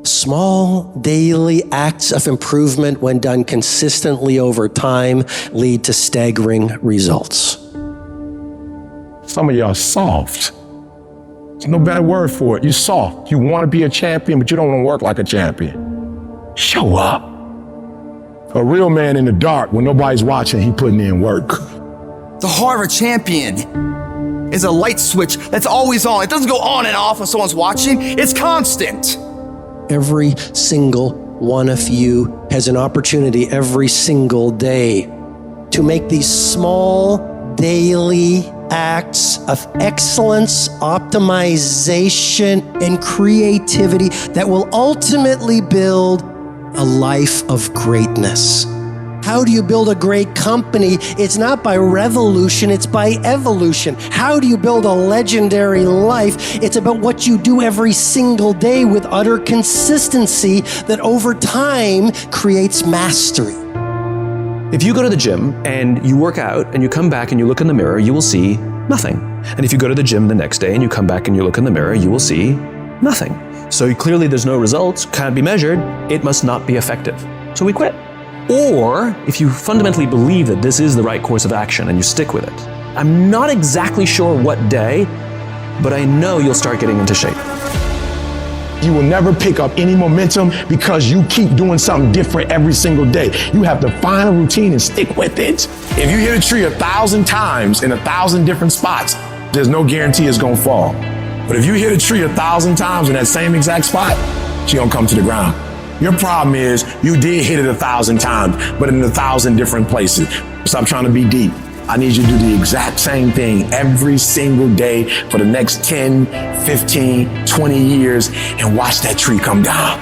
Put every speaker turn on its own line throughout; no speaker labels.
Small daily acts of improvement, when done consistently over time, lead to staggering results.
Some of y'all soft. There's no better word for it. You're soft. You want to be a champion, but you don't want to work like a champion. Show up. A real man in the dark, when nobody's watching, he putting in work.
The heart of a champion is a light switch that's always on. It doesn't go on and off when someone's watching. It's constant.
Every single one of you has an opportunity every single day to make these small daily acts of excellence, optimization, and creativity that will ultimately build a life of greatness. How do you build a great company? It's not by revolution, it's by evolution. How do you build a legendary life? It's about what you do every single day with utter consistency that over time creates mastery.
If you go to the gym and you work out and you come back and you look in the mirror, you will see nothing. And if you go to the gym the next day and you come back and you look in the mirror, you will see nothing. So clearly there's no results, can't be measured, it must not be effective. So we quit. Or if you fundamentally believe that this is the right course of action and you stick with it, I'm not exactly sure what day, but I know you'll start getting into shape.
You will never pick up any momentum because you keep doing something different every single day. You have to find a routine and stick with it. If you hit a tree 1,000 times in 1,000 different spots, there's no guarantee it's gonna fall. But if you hit a tree 1,000 times in that same exact spot, she gonna come to the ground. Your problem is you did hit it 1,000 times, but in 1,000 different places. Stop trying to be deep. I need you to do the exact same thing every single day for the next 10, 15, 20 years and watch that tree come down.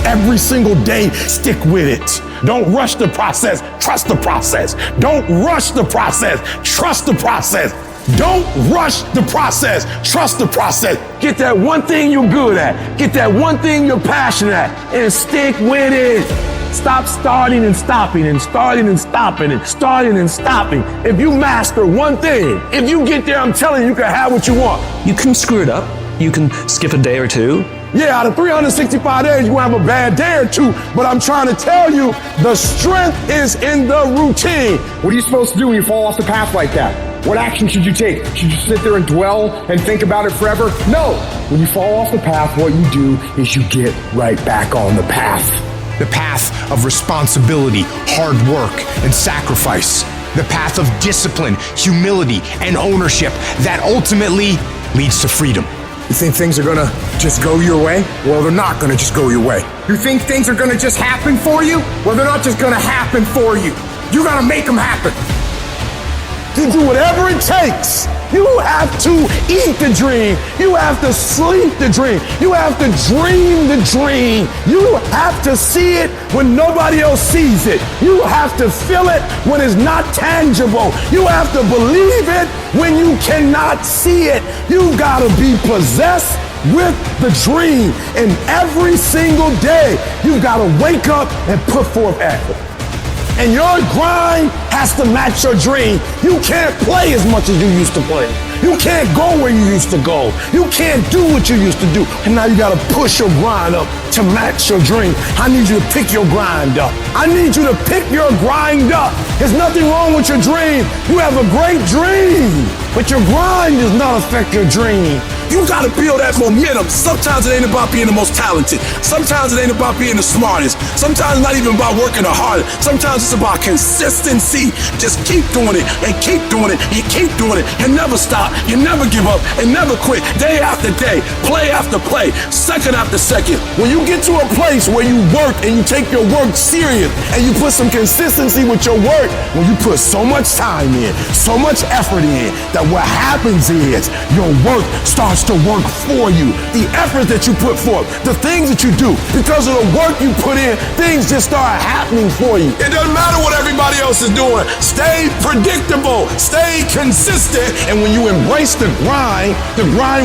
Every single day, stick with it. Don't rush the process, trust the process. Don't rush the process, trust the process. Don't rush the process, trust the process. Get that one thing you're good at. Get that one thing you're passionate at and stick with it. Stop starting and stopping and starting and stopping and starting and stopping. If you master one thing, if you get there, I'm telling you, you can have what you want.
You can screw it up. You can skip a day or two.
Yeah, out of 365 days, you're gonna have a bad day or two, but I'm trying to tell you, the strength is in the routine.
What are you supposed to do when you fall off the path like that? What action should you take? Should you sit there and dwell and think about it forever? No. When you fall off the path, what you do is you get right back on the path.
The path of responsibility, hard work, and sacrifice. The path of discipline, humility, and ownership that ultimately leads to freedom.
You think things are gonna just go your way? Well, they're not gonna just go your way. You think things are gonna just happen for you? Well, they're not just gonna happen for you. You gotta make them happen.
To do whatever it takes. You have to eat the dream. You have to sleep the dream. You have to dream the dream. You have to see it when nobody else sees it. You have to feel it when it's not tangible. You have to believe it when you cannot see it. You gotta be possessed with the dream. And every single day, you gotta wake up and put forth effort. And your grind has to match your dream. You can't play as much as you used to play. You can't go where you used to go. You can't do what you used to do. And now you gotta push your grind up to match your dream. I need you to pick your grind up. I need you to pick your grind up. There's nothing wrong with your dream. You have a great dream, but your grind does not affect your dream. You gotta build that momentum. Sometimes it ain't about being the most talented. Sometimes it ain't about being the smartest. Sometimes it's not even about working the hardest. Sometimes it's about consistency. Just keep doing it and keep doing it and keep doing it and never stop. You never give up and never quit. Day after day, play after play, second after second. When you get to a place where you work and you take your work serious and you put some consistency with your work, when you put so much time in, so much effort in, that what happens is your work starts to work for you. The effort that you put forth, the things that you do, because of the work you put in, things just start happening for you. It doesn't matter what everybody else is doing. Stay predictable, stay consistent, and when you embrace the grind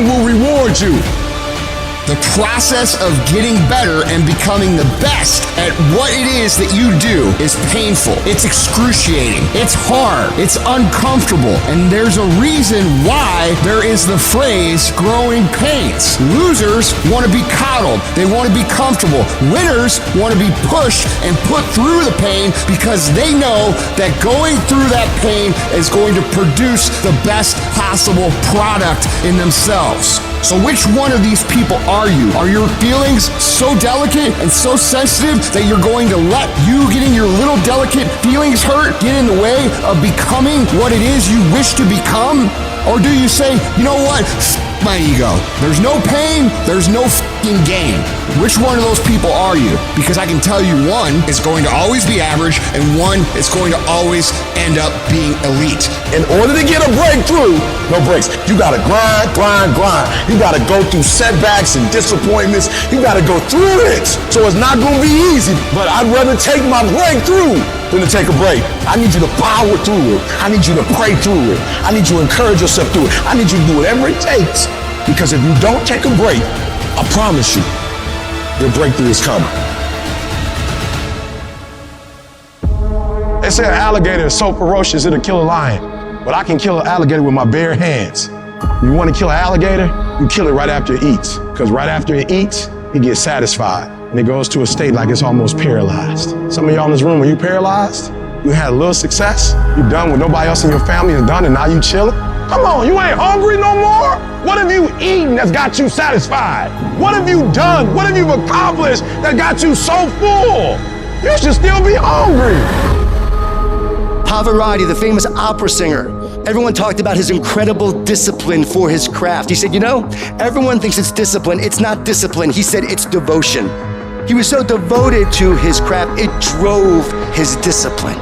will reward you.
The process of getting better and becoming the best at what it is that you do is painful. It's excruciating. It's hard. It's uncomfortable. And there's a reason why there is the phrase growing pains. Losers want to be coddled. They want to be comfortable. Winners want to be pushed and put through the pain because they know that going through that pain is going to produce the best possible product in themselves. So which one of these people are you? Are your feelings so delicate and so sensitive that you're going to let you getting your little delicate feelings hurt get in the way of becoming what it is you wish to become? Or do you say, you know what? My ego. There's no pain, there's no f***ing gain. Which one of those people are you? Because I can tell you one is going to always be average and one is going to always end up being elite.
In order to get a breakthrough, no breaks. You gotta grind, grind, grind. You gotta go through setbacks and disappointments. You gotta go through it. So it's not gonna be easy, but I'd rather take my breakthrough than to take a break. I need you to power through it. I need you to pray through it. I need you to encourage yourself through it. I need you to do whatever it takes. Because if you don't take a break, I promise you, your breakthrough is coming. They say an alligator is so ferocious it'll kill a lion, but I can kill an alligator with my bare hands. You want to kill an alligator? You kill it right after it eats, because right after it eats, it gets satisfied, and it goes to a state like it's almost paralyzed. Some of y'all in this room, are you paralyzed? You had a little success? You done what nobody else in your family has done, and now you chilling? Come on, you ain't hungry no more? What have you eaten that's got you satisfied? What have you done? What have you accomplished that got you so full? You should still be hungry.
Pavarotti, the famous opera singer, everyone talked about his incredible discipline for his craft. He said, you know, everyone thinks it's discipline. It's not discipline. He said it's devotion. He was so devoted to his craft, it drove his discipline.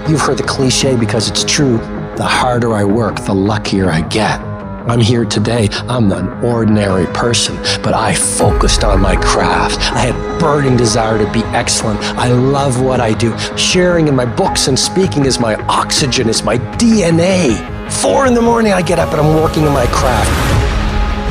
You've heard the cliche because it's true. The harder I work, the luckier I get. I'm here today. I'm an ordinary person, but I focused on my craft. I had burning desire to be excellent. I love what I do. Sharing in my books and speaking is my oxygen, is my DNA. 4 a.m, I get up and I'm working on my craft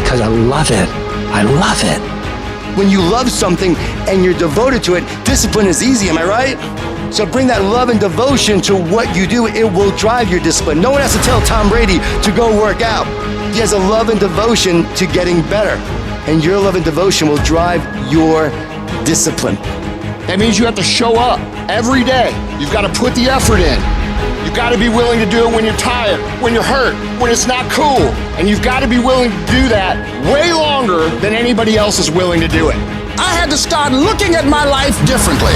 because I love it. I love it.
When you love something and you're devoted to it, discipline is easy, am I right? So bring that love and devotion to what you do. It will drive your discipline. No one has to tell Tom Brady to go work out. He has a love and devotion to getting better. And your love and devotion will drive your discipline. That means you have to show up every day. You've got to put the effort in. You've got to be willing to do it when you're tired, when you're hurt, when it's not cool. And you've got to be willing to do that way longer than anybody else is willing to do it.
I had to start looking at my life differently.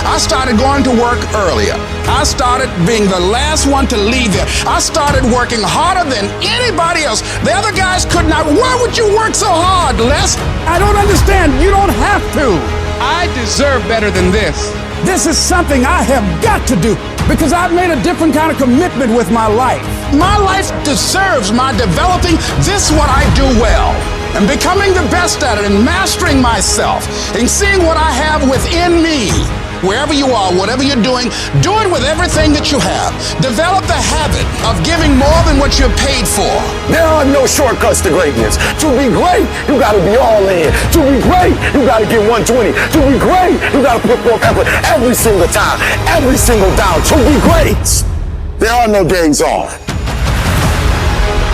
I started going to work earlier. I started being the last one to leave there. I started working harder than anybody else. The other guys could not. Why would you work so hard, Les?
I don't understand. You don't have to.
I deserve better than this.
This is something I have got to do because I've made a different kind of commitment with my life.
My life deserves my developing this what I do well and becoming the best at it and mastering myself and seeing what I have within me. Wherever you are, whatever you're doing, do it with everything that you have. Develop the habit of giving more than what you're paid for.
There are no shortcuts to greatness. To be great, you gotta be all in. To be great, you gotta get 120. To be great, you gotta put forth effort every single time, every single down. To be great, there are no days off.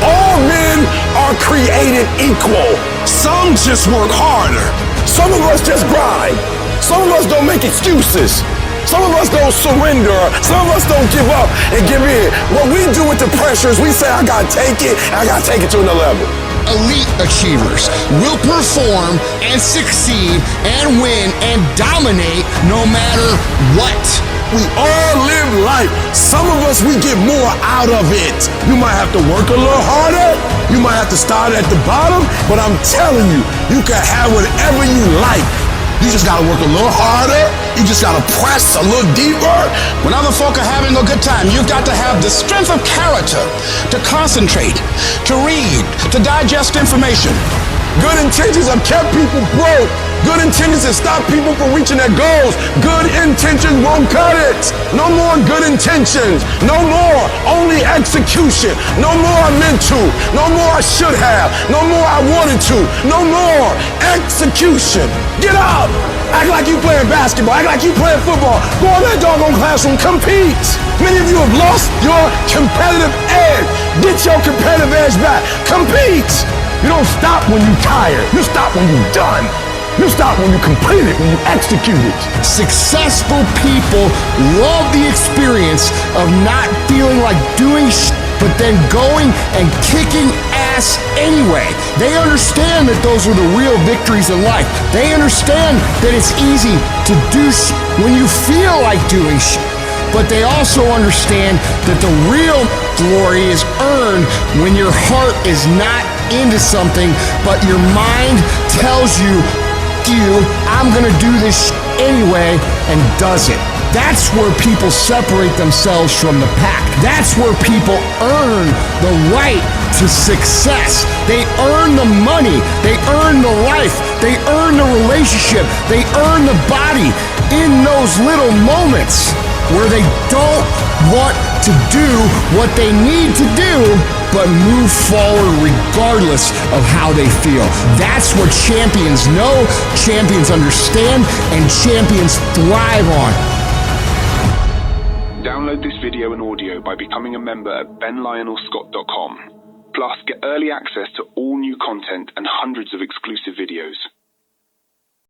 All men are created equal. Some just work harder. Some of us just grind. Some of us don't make excuses. Some of us don't surrender. Some of us don't give up and give in. What we do with the pressure is we say, I gotta take it, and I gotta take it to another level.
Elite achievers will perform and succeed and win and dominate no matter what.
We all live life. Some of us, we get more out of it. You might have to work a little harder. You might have to start at the bottom, but I'm telling you, you can have whatever you like. You just gotta work a little harder. You just gotta press a little deeper.
When other folk are having a good time, you've got to have the strength of character to concentrate, to read, to digest information.
Good intentions have kept people broke. Good intentions stop people from reaching their goals. Good intentions won't cut it. No more good intentions. No more only execution. No more I meant to. No more I should have. No more I wanted to. No more execution. Get up. Act like you playing basketball. Act like you playing football. Go in that doggone classroom. Compete. Many of you have lost your competitive edge. Get your competitive edge back. Compete. You don't stop when you're tired. You stop when you're done. You stop when you complete it, when you execute it.
Successful people love the experience of not feeling like doing but then going and kicking ass anyway. They understand that those are the real victories in life. They understand that it's easy to do when you feel like doing but they also understand that the real glory is earned when your heart is not into something, but your mind tells you, I'm gonna do this anyway, and does it. That's where people separate themselves from the pack. That's where people earn the right to success. They earn the money. They earn the life. They earn the relationship. They earn the body in those little moments where they don't want to do what they need to do, but move forward regardless of how they feel. That's what champions know, champions understand, and champions thrive on.
Download this video and audio by becoming a member at benlionelscott.com. Plus, get early access to all new content and hundreds of exclusive videos.